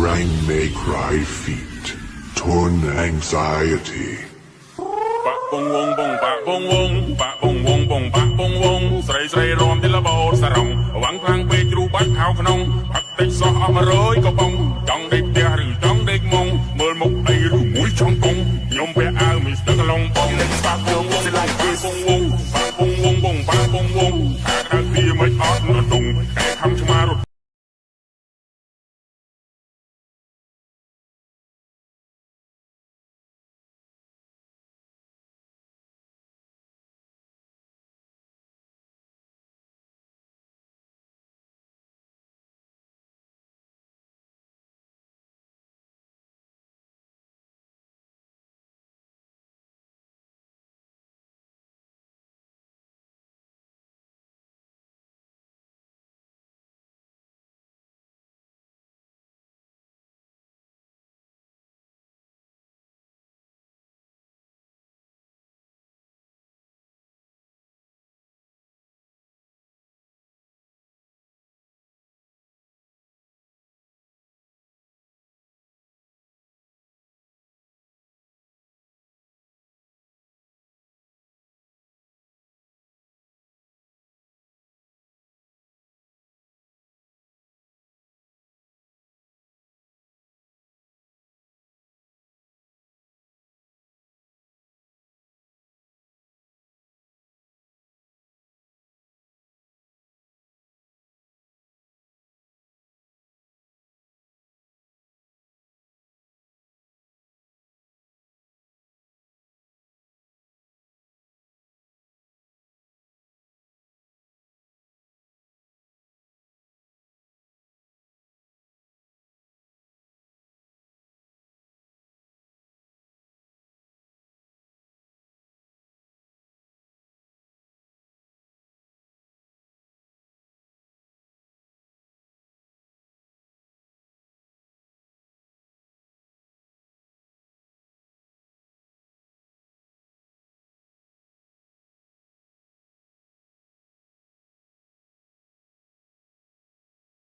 Rain may cry feet, torn anxiety. បាក់បងវងបងបាក់បងវងបាក់បងវងបងបាក់បងវងស្រីស្រីរំទីលបោសរងវាំងខ្លាំងពេកជ្រូបាច់ខោក្នុងផឹកតិចសោះអស់100ក៏បងចង់ដេកផ្ទះ